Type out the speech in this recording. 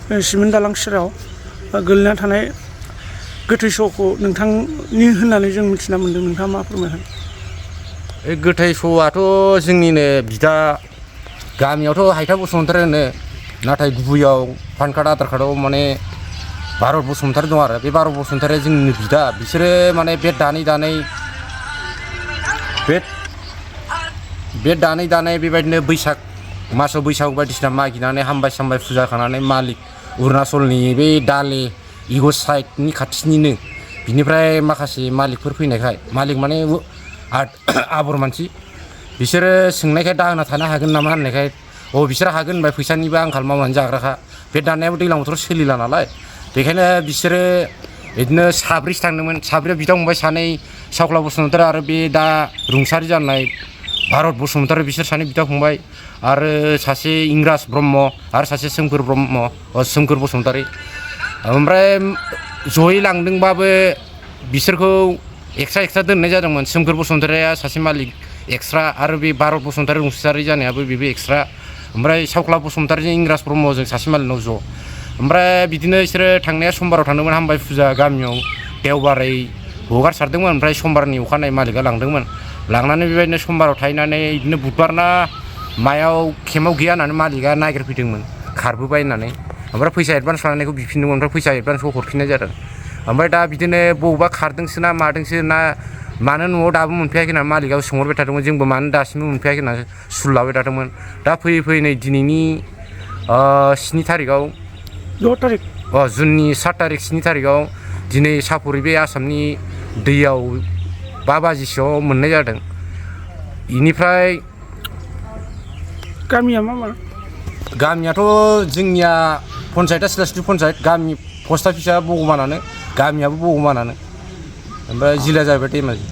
Cement दालां सेराव गोलैना थानाय गोथै सह'खौ नोंथांनि होननानै जों मिथिना मोन्दों। नोंथाङा मा फोरमायगोन? बे गोथै सह'आथ' जोंनिनो बिदा गामियावथ' हायथा बसुमतारी होनो, नाथाय गुबैयाव पान कार्ड आधार कार्डआव माने भारत बसुमतारी दं आरो। बे भारत बसुमतारीया जोंनिनो बिदा। बिसोरो माने बे दानै दानै बेबायदिनो बैसाग मासाव बैसागु बायदिसिना मागिनानै हामबाय सामबाय फुजा खानानै मालिक अरुणाचलनि बे दाले इग' साइडनि खाथिनिनो बिनिफ्राय माखासे मालिकफोर फैनायखाय, मालिक माने आबर मानसि, बिसोरो सोंनायखाय दाहोना थानो हागोन नामा होननायखाय बिसोर हागोन होनबाय, फैसानिबो आंखाल मावनानै जाग्राखा। बे दाननायाबो दैज्लां बोथोराव सोलिला नालाय, बेखायनो बिसोरो बिदिनो साब्रैसो थांदोंमोन। साब्रैयाव बिदा फंबाय सानै सावख्ला बसुमतारी आरो बे दा रुंसारि जानाय भारत बसुमतारी, बिसोर सानै बिदा फंबाय आरो सासे इंराज ब्रह्म आरो सासे सोमखोर बसुमतारी। ओमफ्राय जयै लांदोंबाबो बिसोरखौ एक्सट्रा दोननाय जादोंमोन। सोमखोर बसुमतारीया सासे मालिक एक्सट्रा आरो बे भारत बसुमतारी रुंसारि जानायाबो बेबो एक्सट्रा। ओमफ्राय सावख्ला बसुमतारीजों इंराज ब्रह्मजों सासे मालिकनाव ज'। ओमफ्राय बिदिनो बिसोरो थांनाया समबाराव थांदोंमोन, हामबाय फुजा गामियाव देवबारै हगारसारदोंमोन। ओमफ्राय समबारनि अखानायै मालिकआ लांदोंमोन। लांनानै बेबायदिनो समबाराव थाहैनानै बिदिनो बुधबारना मायाव केम्पआव गैया होननानै मालिकआ नागिरफैदोंमोन खारबोबाय होननानै। ओमफ्राय फैसा एडभान्स लानायखौ बिफिनदोंमोन। ओमफ्राय फैसा एडभान्सखौ हरफिननाय जादों। ओमफ्राय दा बिदिनो बबेबा खारदोंसो ना मादोंसो ना मानो न'आव दाबो मोनफैयाखै होननानै मालिकआबो सोंहरबाय थादोंमोन। जोंबो मानो दासिमबो मोनफैयाखै होननानै सुल लाबाय थादोंमोन। दा फैयै फैयै नै दिनैनि 7 थारिखआव जुननि 7 थारिख 7 थारिखआव दिनै सापरि बे आसामनि दैयाव 5 बाजिसोआव मोननाय जादों। बेनिफ्राय गामिया मा मा? गामियाथ' जोंनिया पन्सायतआ सिलास्रि पन्सायत, गामि पस्ट अफिसा बग'मानानो, गामियाबो बग'मानानो, ओमफ्राय जिल्लाया जाहैबाय धेमाजि।